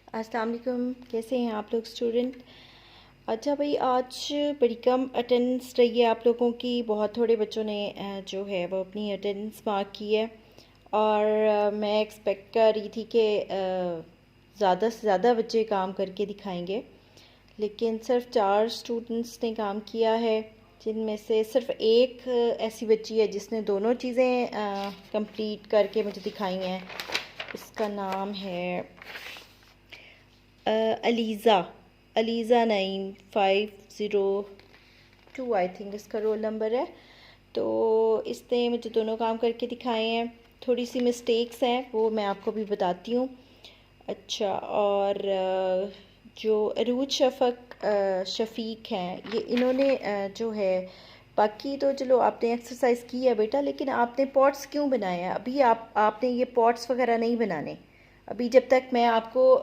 अस्सलाम वालेकुम। कैसे हैं आप लोग स्टूडेंट? अच्छा भाई, आज बड़ी कम अटेंडेंस रही है आप लोगों की। बहुत थोड़े बच्चों ने जो है वो अपनी अटेंडेंस मार्क की है। और मैं एक्सपेक्ट कर रही थी कि ज़्यादा से ज़्यादा बच्चे काम करके दिखाएंगे, लेकिन सिर्फ 4 स्टूडेंट्स ने काम किया है, जिनमें से सिर्फ एक ऐसी बच्ची है जिसने दोनों चीज़ें कंप्लीट करके मुझे दिखाई हैं। इसका नाम है अलीज़ा। अलीज़ा 9502 आई थिंक इसका रोल नंबर है। तो इसने मुझे दोनों काम करके दिखाए हैं। थोड़ी सी मिस्टेक्स हैं, वो मैं आपको भी बताती हूँ। अच्छा, और जो अरूज शफ़ीक हैं, ये इन्होंने जो है, बाकी तो चलो आपने एक्सरसाइज की है बेटा, लेकिन आपने पॉट्स क्यों बनाए हैं? अभी आपने ये पॉट्स वगैरह नहीं बनाने। अभी जब तक मैं आपको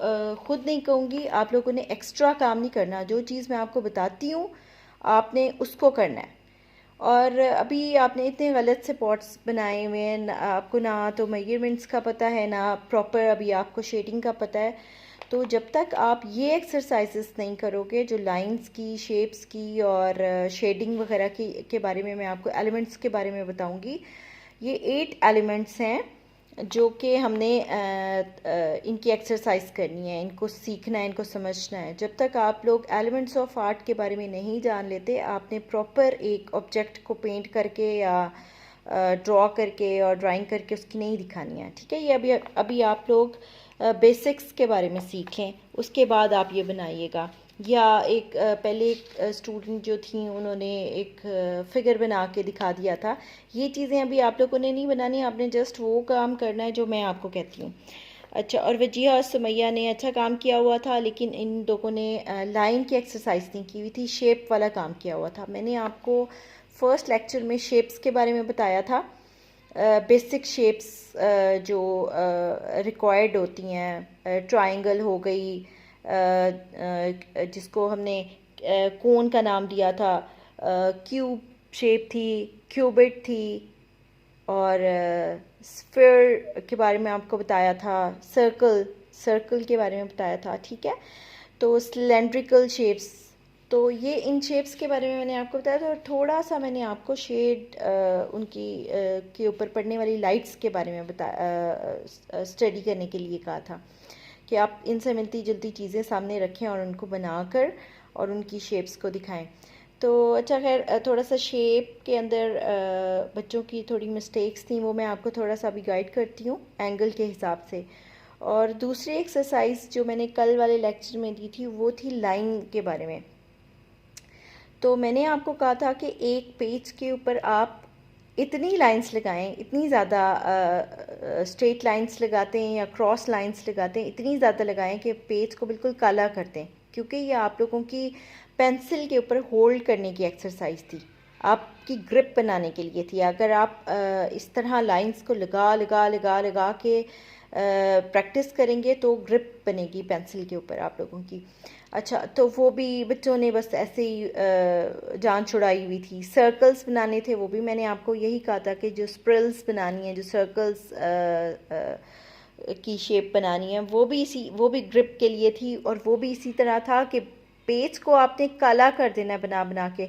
ख़ुद नहीं कहूँगी, आप लोगों ने एक्स्ट्रा काम नहीं करना। जो चीज़ मैं आपको बताती हूँ आपने उसको करना है। और अभी आपने इतने गलत से पॉट्स बनाए हुए हैं, आपको ना तो मेजरमेंट्स का पता है, ना प्रॉपर अभी आपको शेडिंग का पता है। तो जब तक आप ये एक्सरसाइजेस नहीं करोगे, जो लाइंस की, शेप्स की और शेडिंग वगैरह की के बारे में मैं आपको एलिमेंट्स के बारे में बताऊंगी। ये 8 एलिमेंट्स हैं जो कि हमने इनकी एक्सरसाइज करनी है, इनको सीखना है, इनको समझना है। जब तक आप लोग एलिमेंट्स ऑफ आर्ट के बारे में नहीं जान लेते, आपने प्रॉपर एक ऑब्जेक्ट को पेंट करके या ड्रॉ करके और ड्राइंग करके उसकी नहीं दिखानी है। ठीक है, ये अभी आप लोग बेसिक्स के बारे में सीखें, उसके बाद आप ये बनाइएगा। या एक पहले एक स्टूडेंट जो थी, उन्होंने एक फिगर बना के दिखा दिया था। ये चीज़ें अभी आप लोगों ने नहीं बनानी, आपने जस्ट वो काम करना है जो मैं आपको कहती हूँ। अच्छा, और वजीहा और सुमैया ने अच्छा काम किया हुआ था, लेकिन इन लोगों ने लाइन की एक्सरसाइज नहीं की हुई थी, शेप वाला काम किया हुआ था। मैंने आपको फर्स्ट लेक्चर में शेप्स के बारे में बताया था। बेसिक शेप्स जो रिक्वायर्ड होती हैं, ट्रायंगल हो गई, जिसको हमने कोन का नाम दिया था, क्यूब शेप थी, क्यूबिट थी, और स्फीयर के बारे में आपको बताया था, सर्कल सर्कल के बारे में बताया था। ठीक है, तो सिलेंड्रिकल शेप्स, तो ये इन शेप्स के बारे में मैंने आपको बताया था। और थोड़ा सा मैंने आपको शेड उनकी के ऊपर पड़ने वाली लाइट्स के बारे में स्टडी करने के लिए कहा था कि आप इनसे मिलती जुलती चीज़ें सामने रखें और उनको बनाकर और उनकी शेप्स को दिखाएं। तो अच्छा, खैर, थोड़ा सा शेप के अंदर बच्चों की थोड़ी मिस्टेक्स थी, वो मैं आपको थोड़ा सा भी गाइड करती हूँ एंगल के हिसाब से। और दूसरी एक्सरसाइज जो मैंने कल वाले लेक्चर में दी थी, वो थी लाइन के बारे में। तो मैंने आपको कहा था कि एक पेज के ऊपर आप इतनी लाइंस लगाएं, इतनी ज़्यादा स्ट्रेट लाइंस लगाते हैं या क्रॉस लाइंस लगाते हैं, इतनी ज़्यादा लगाएं कि पेज को बिल्कुल काला कर दें, क्योंकि ये आप लोगों की पेंसिल के ऊपर होल्ड करने की एक्सरसाइज थी, आपकी ग्रिप बनाने के लिए थी। अगर आप इस तरह लाइंस को लगा लगा लगा लगा के प्रैक्टिस करेंगे तो ग्रिप बनेगी पेंसिल के ऊपर आप लोगों की। अच्छा, तो वो भी बच्चों ने बस ऐसे ही जान छुड़ाई हुई थी। सर्कल्स बनाने थे, वो भी मैंने आपको यही कहा था कि जो स्प्रिल्स बनानी है, जो सर्कल्स की शेप बनानी है, वो भी ग्रिप के लिए थी। और वो भी इसी तरह था कि पेज को आपने काला कर देना बना बना के।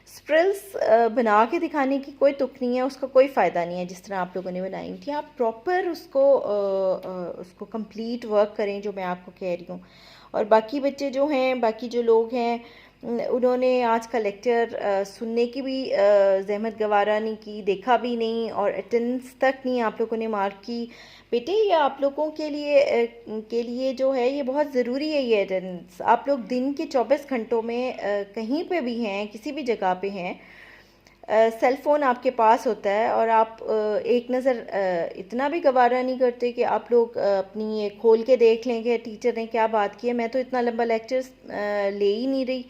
स्प्रिल्स बना के दिखाने की कोई तुक नहीं है, उसका कोई फ़ायदा नहीं है जिस तरह आप लोगों ने बनाई थी। आप प्रॉपर उसको कंप्लीट वर्क करें जो मैं आपको कह रही हूँ। और बाकी बच्चे जो हैं, बाकी जो लोग हैं, उन्होंने आज का लेक्चर सुनने की भी जहमत गवारा नहीं की, देखा भी नहीं, और अटेंडेंस तक नहीं आप लोगों ने मार्क की। बेटे, ये आप लोगों के लिए जो है, ये बहुत ज़रूरी है ये अटेंडेंस। आप लोग दिन के 24 घंटों में कहीं पे भी हैं, किसी भी जगह पे हैं, सेल फ़ोन आपके पास होता है, और आप एक नज़र इतना भी गवारा नहीं करते कि आप लोग अपनी ये खोल के देख लें कि टीचर ने क्या बात की है। मैं तो इतना लंबा लेक्चर्स ले ही नहीं रही,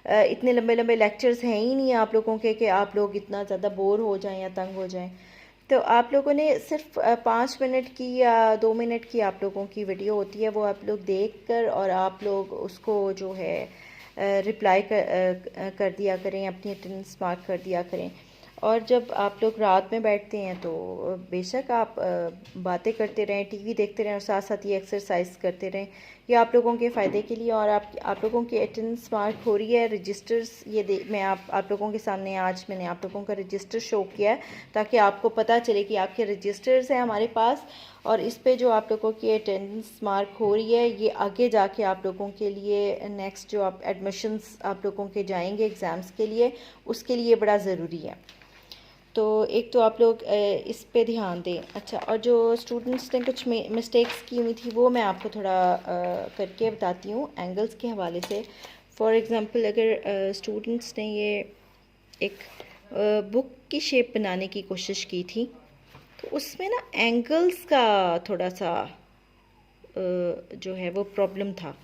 इतने लंबे लंबे लेक्चर्स हैं ही नहीं आप लोगों के कि आप लोग इतना ज़्यादा बोर हो जाएं या तंग हो जाएं। तो आप लोगों ने सिर्फ 5 मिनट की या 2 मिनट की आप लोगों की वीडियो होती है, वो आप लोग देख कर और आप लोग उसको जो है रिप्लाई कर दिया करें, अपनी अटेंडेंस मार्क कर दिया करें। और जब आप लोग रात में बैठते हैं तो बेशक आप बातें करते रहें, टीवी देखते रहें और साथ साथ ये एक्सरसाइज करते रहें। ये आप लोगों के फ़ायदे के लिए, और आप लोगों की अटेंडेंस मार्क हो रही है। रजिस्टर्स ये मैं आप लोगों के सामने आज मैंने आप लोगों का रजिस्टर शो किया है ताकि आपको पता चले कि आपके रजिस्टर्स हैं हमारे पास, और इस पे जो आप लोगों की अटेंडेंस मार्क हो रही है ये आगे जाके आप लोगों के लिए नेक्स्ट जो आप एडमिशन्स आप लोगों के जाएंगे एग्ज़ाम्स के लिए, उसके लिए बड़ा ज़रूरी है। तो एक तो आप लोग इस पे ध्यान दें। अच्छा, और जो स्टूडेंट्स ने कुछ मिस्टेक्स की हुई थी वो मैं आपको थोड़ा करके बताती हूँ एंगल्स के हवाले से। फॉर एग्ज़ाम्पल अगर स्टूडेंट्स ने ये एक बुक की शेप बनाने की कोशिश की थी तो उसमें ना एंगल्स का थोड़ा सा जो है वो प्रॉब्लम था।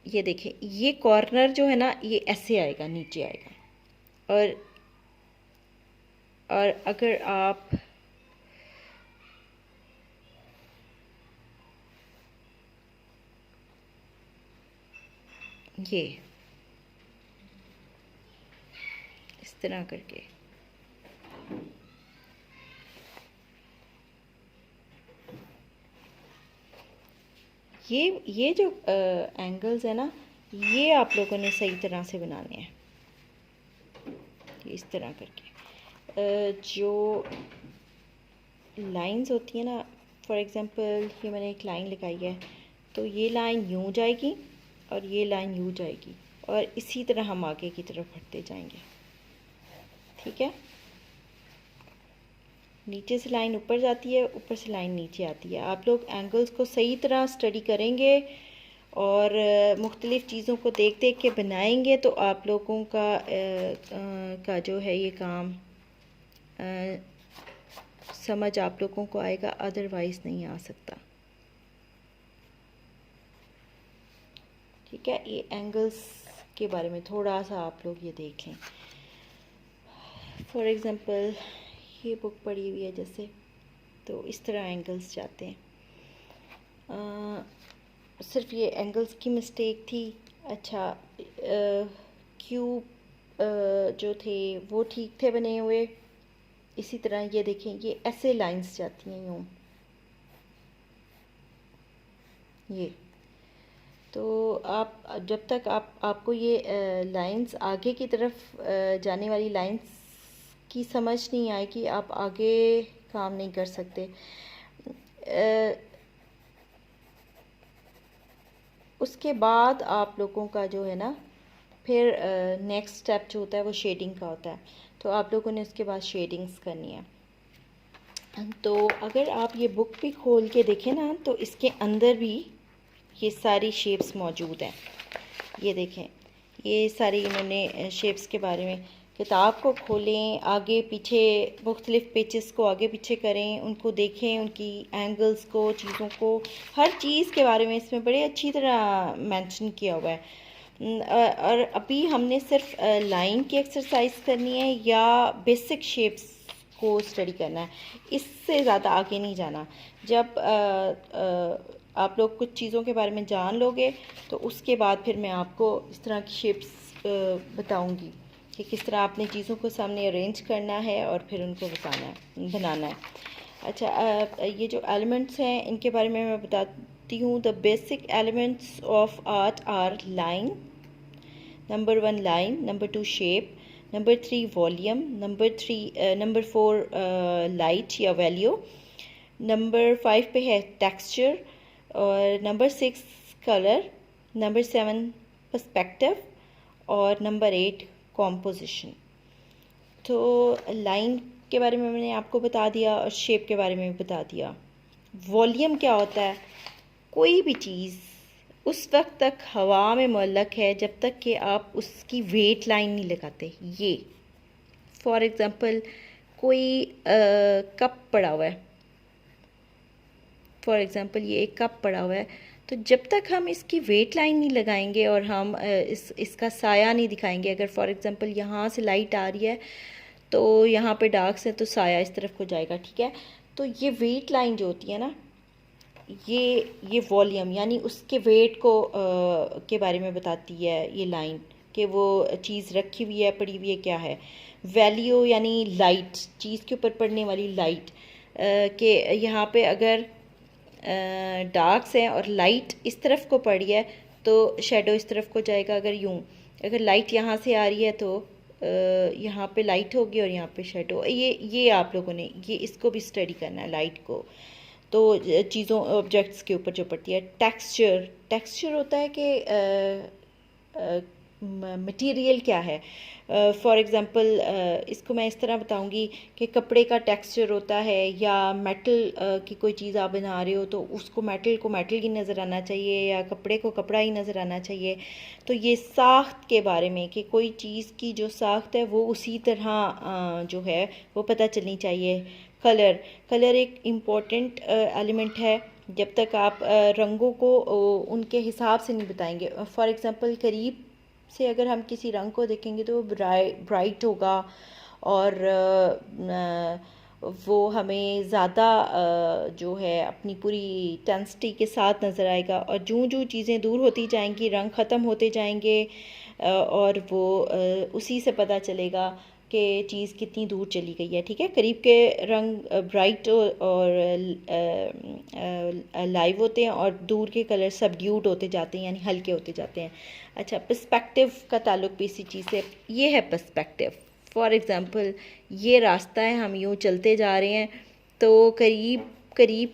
ये देखें, ये कॉर्नर जो है ना ये ऐसे आएगा, नीचे आएगा, और अगर आप ये इस तरह करके ये जो एंगल्स है ना ये आप लोगों ने सही तरह से बनाने हैं। इस तरह करके जो लाइंस होती है ना, फॉर एग्ज़ाम्पल ये मैंने एक लाइन लगाई है तो ये लाइन यूँ जाएगी और ये लाइन यूँ जाएगी, और इसी तरह हम आगे की तरफ बढ़ते जाएंगे। ठीक है, नीचे से लाइन ऊपर जाती है, ऊपर से लाइन नीचे आती है। आप लोग एंगल्स को सही तरह स्टडी करेंगे और मुख्तलिफ़ चीज़ों को देख देख के बनाएंगे तो आप लोगों का जो है ये काम समझ आप लोगों को आएगा, अदरवाइज़ नहीं आ सकता। ठीक है, ये एंगल्स के बारे में थोड़ा सा आप लोग ये देख लें। फॉर एग्ज़ाम्पल ये बुक पड़ी हुई है जैसे, तो इस तरह एंगल्स जाते हैं। सिर्फ ये एंगल्स की मिस्टेक थी। अच्छा, क्यूब जो थे वो ठीक थे बने हुए। इसी तरह ये देखें, ये ऐसे लाइंस जाती हैं यूँ, ये तो आप जब तक आपको ये लाइंस आगे की तरफ जाने वाली लाइंस की समझ नहीं आएगी आप आगे काम नहीं कर सकते। उसके बाद आप लोगों का जो है ना फिर नेक्स्ट स्टेप जो होता है वो शेडिंग का होता है, तो आप लोगों ने उसके बाद शेडिंग्स करनी है। तो अगर आप ये बुक भी खोल के देखें ना तो इसके अंदर भी ये सारी शेप्स मौजूद हैं। ये देखें, ये सारी इन्होंने शेप्स के बारे में, किताब को खोलें, आगे पीछे मुख्तलिफ़ पेजेस को आगे पीछे करें, उनको देखें, उनकी एंगल्स को, चीज़ों को, हर चीज़ के बारे में इसमें बड़े अच्छी तरह मेंशन किया हुआ है। और अभी हमने सिर्फ लाइन की एक्सरसाइज करनी है या बेसिक शेप्स को स्टडी करना है, इससे ज़्यादा आगे नहीं जाना। जब आप लोग कुछ चीज़ों के बारे में जान लोगे तो उसके बाद फिर मैं आपको इस तरह की शेप्स बताऊंगी कि किस तरह आपने चीज़ों को सामने अरेंज करना है और फिर उनको बनाना है। अच्छा, ये जो एलिमेंट्स हैं इनके बारे में मैं बताती हूँ। The basic elements of art are line, number 1 line, number 2 shape, number 3 volume, number 4 light या वैल्यू, नंबर 5 पे है टेक्सचर, और नंबर 6 कलर, नंबर 7 पर्सपेक्टिव, और नंबर 8 कॉम्पोजिशन। तो लाइन के बारे में मैंने आपको बता दिया और शेप के बारे में भी बता दिया। वॉल्यूम क्या होता है? कोई भी चीज़ उस वक्त तक हवा में मुअल्लक है जब तक कि आप उसकी वेट लाइन नहीं लगाते। ये फॉर एग्ज़ाम्पल कोई कप पड़ा हुआ है, फॉर एग्ज़ाम्पल ये एक कप पड़ा हुआ है, तो जब तक हम इसकी वेट लाइन नहीं लगाएंगे और हम इसका साया नहीं दिखाएंगे, अगर फॉर एग्ज़ाम्पल यहाँ से लाइट आ रही है तो यहाँ पे डार्क्स है तो साया इस तरफ को जाएगा। ठीक है, तो ये वेट लाइन जो होती है ना, ये वॉल्यूम यानी उसके वेट को के बारे में बताती है ये लाइन, कि वो चीज़ रखी हुई है, पड़ी हुई है, क्या है। वैल्यू यानी लाइट, चीज़ के ऊपर पड़ने वाली लाइट, कि यहाँ पे अगर डार्क्स हैं और लाइट इस तरफ को पड़ी है तो शेडो इस तरफ को जाएगा। अगर यूँ, अगर लाइट यहाँ से आ रही है तो यहाँ पे लाइट होगी और यहाँ पे शेडो। ये आप लोगों ने ये इसको भी स्टडी करना है, लाइट को। तो चीज़ों ऑब्जेक्ट्स के ऊपर जो पड़ती है। टेक्सचर, टेक्सचर होता है कि मटेरियल क्या है। फॉर एग्ज़ाम्पल इसको मैं इस तरह बताऊंगी कि कपड़े का टेक्सचर होता है, या मेटल की कोई चीज़ आप बना रहे हो तो उसको मेटल को मेटल ही नज़र आना चाहिए, या कपड़े को कपड़ा ही नज़र आना चाहिए। तो ये साख्त के बारे में कि कोई चीज़ की जो साख्त है वो उसी तरह जो है वो पता चलनी चाहिए। कलर, कलर एक इम्पॉर्टेंट एलिमेंट है। जब तक आप रंगों को उनके हिसाब से नहीं बताएंगे। फॉर एग्ज़ाम्पल करीब से अगर हम किसी रंग को देखेंगे तो वो ब्राइट होगा और वो हमें ज़्यादा जो है अपनी पूरी इंटेंसिटी के साथ नज़र आएगा। और जूँ जूँ चीज़ें दूर होती जाएंगी, रंग ख़त्म होते जाएंगे, और वो उसी से पता चलेगा कि चीज़ कितनी दूर चली गई है। ठीक है, करीब के रंग ब्राइट और लाइव होते हैं और दूर के कलर सबड्यूड होते जाते हैं, यानी हल्के होते जाते हैं। अच्छा, पर्सपेक्टिव का ताल्लुक भी इसी चीज़ से, ये है पर्सपेक्टिव। फॉर एग्ज़ाम्पल ये रास्ता है, हम यूँ चलते जा रहे हैं तो करीब करीब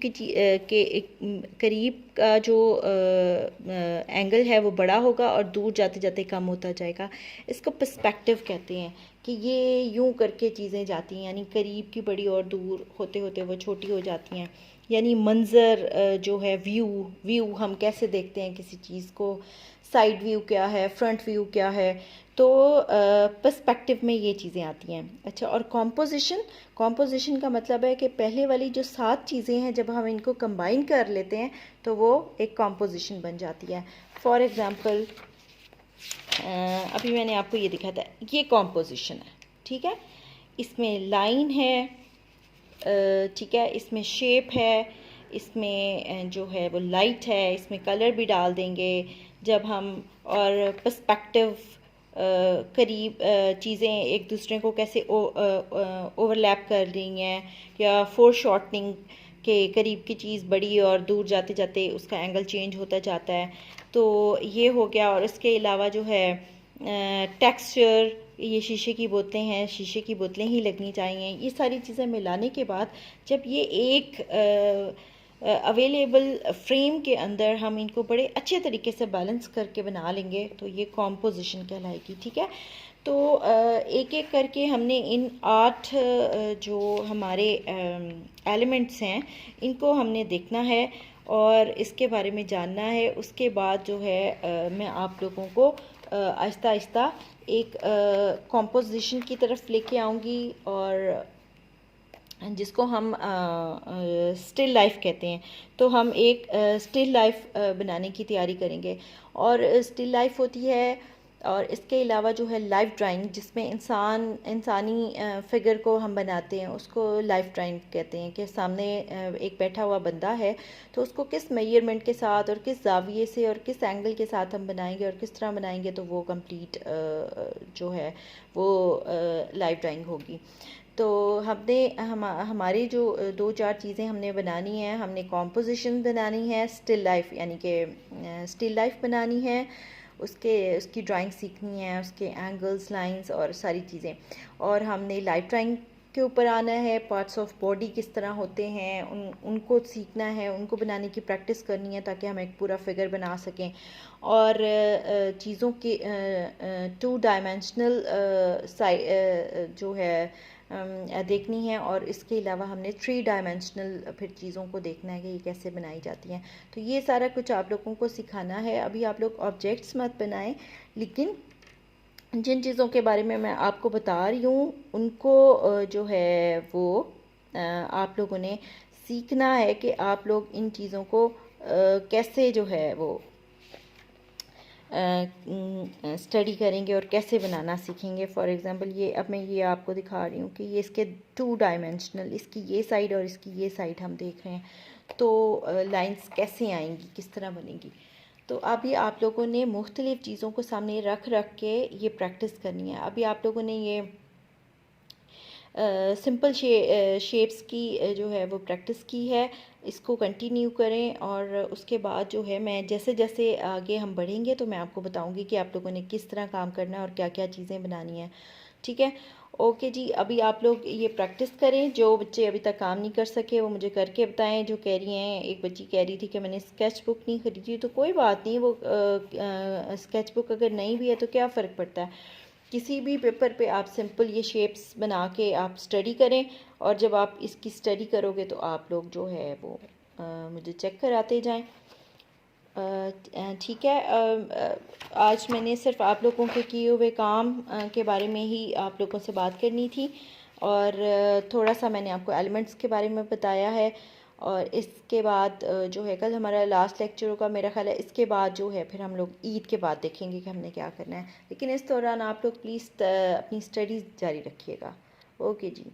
करीब का जो एंगल है वो बड़ा होगा और दूर जाते जाते कम होता जाएगा। इसको पर्सपेक्टिव कहते हैं कि ये यूं करके चीज़ें जाती हैं, यानी करीब की बड़ी और दूर होते होते वो छोटी हो जाती हैं। यानी मंज़र जो है, व्यू हम कैसे देखते हैं किसी चीज़ को, साइड व्यू क्या है, फ्रंट व्यू क्या है, तो पर्सपेक्टिव में ये चीज़ें आती हैं। अच्छा, और कॉम्पोजिशन, कॉम्पोजिशन का मतलब है कि पहले वाली जो 7 चीज़ें हैं जब हम इनको कंबाइन कर लेते हैं तो वो एक कॉम्पोजिशन बन जाती है। फॉर एग्ज़ाम्पल अभी मैंने आपको ये दिखाया था, ये कॉम्पोजिशन है। ठीक है, इसमें लाइन है, ठीक है, इसमें शेप है, इसमें जो है वो लाइट है, इसमें कलर भी डाल देंगे जब हम। और पर्सपेक्टिव, करीब चीज़ें एक दूसरे को कैसे ओवरलैप कर रही हैं, या फोर शॉर्टनिंग के करीब की चीज़ बड़ी और दूर जाते जाते उसका एंगल चेंज होता जाता है। तो ये हो गया। और इसके अलावा जो है टेक्सचर, ये शीशे की बोतलें हैं, शीशे की बोतलें ही लगनी चाहिए। ये सारी चीज़ें मिलाने के बाद जब ये एक अवेलेबल फ्रेम के अंदर हम इनको बड़े अच्छे तरीके से बैलेंस करके बना लेंगे तो ये कॉम्पोजिशन कहलाएगी। ठीक है, तो एक एक करके हमने इन 8 जो हमारे एलिमेंट्स हैं इनको हमने देखना है और इसके बारे में जानना है। उसके बाद जो है मैं आप लोगों को आहिस्ता आहिस्ता एक कॉम्पोजिशन की तरफ लेके आऊँगी, और जिसको हम स्टिल लाइफ कहते हैं। तो हम एक स्टिल लाइफ बनाने की तैयारी करेंगे। और स्टिल लाइफ होती है, और इसके अलावा जो है लाइफ ड्राइंग, जिसमें इंसानी फिगर को हम बनाते हैं, उसको लाइफ ड्राइंग कहते हैं। कि सामने एक बैठा हुआ बंदा है तो उसको किस मेजरमेंट के साथ और किस जाविये से और किस एंगल के साथ हम बनाएंगे और किस तरह बनाएंगे तो वो कंप्लीट जो है वो लाइफ ड्राइंग होगी। तो हमने हमारी जो 2-4 चीज़ें हमने बनानी है, हमने कॉम्पोजिशन बनानी है, स्टिल लाइफ यानी कि स्टिल लाइफ बनानी है, उसकी ड्राइंग सीखनी है, उसके एंगल्स, लाइंस और सारी चीज़ें। और हमने लाइफ ड्राइंग के ऊपर आना है, पार्ट्स ऑफ बॉडी किस तरह होते हैं उनको सीखना है, उनको बनाने की प्रैक्टिस करनी है ताकि हम एक पूरा फिगर बना सकें। और चीज़ों के 2 डायमेंशनल जो है देखनी है। और इसके अलावा हमने 3 डायमेंशनल फिर चीज़ों को देखना है कि ये कैसे बनाई जाती हैं। तो ये सारा कुछ आप लोगों को सिखाना है। अभी आप लोग ऑब्जेक्ट्स मत बनाएं, लेकिन जिन चीज़ों के बारे में मैं आपको बता रही हूँ उनको जो है वो आप लोगों ने सीखना है कि आप लोग इन चीज़ों को कैसे जो है वो स्टडी करेंगे और कैसे बनाना सीखेंगे। फॉर एग्ज़ाम्पल ये अब मैं ये आपको दिखा रही हूँ कि ये इसके 2 डायमेंशनल, इसकी ये साइड और इसकी ये साइड हम देख रहे हैं। तो लाइंस कैसे आएंगी, किस तरह बनेगी। तो अभी आप लोगों ने मुख्तलिफ़ चीज़ों को सामने रख रख के ये प्रैक्टिस करनी है। अभी आप लोगों ने ये सिंपल शेप्स की जो है वो प्रैक्टिस की है, इसको कंटिन्यू करें। और उसके बाद जो है मैं जैसे जैसे आगे हम बढ़ेंगे तो मैं आपको बताऊंगी कि आप लोगों ने किस तरह काम करना है और क्या क्या चीज़ें बनानी है। ठीक है, ओके जी। अभी आप लोग ये प्रैक्टिस करें। जो बच्चे अभी तक काम नहीं कर सके वो मुझे करके बताएं। जो कह रही हैं, एक बच्ची कह रही थी कि मैंने स्केच बुक नहीं खरीदी, तो कोई बात नहीं, वो स्केच बुक अगर नहीं भी है तो क्या फ़र्क पड़ता है। किसी भी पेपर पे आप सिंपल ये शेप्स बना के आप स्टडी करें, और जब आप इसकी स्टडी करोगे तो आप लोग जो है वो मुझे चेक कराते जाएं। ठीक है। आज मैंने सिर्फ आप लोगों के किए हुए काम के बारे में ही आप लोगों से बात करनी थी, और थोड़ा सा मैंने आपको एलिमेंट्स के बारे में बताया है। और इसके बाद जो है कल हमारा लास्ट लेक्चर होगा मेरा ख्याल है। इसके बाद जो है फिर हम लोग ईद के बाद देखेंगे कि हमने क्या करना है, लेकिन इस दौरान आप लोग प्लीज़ अपनी स्टडीज़ जारी रखिएगा। ओके जी।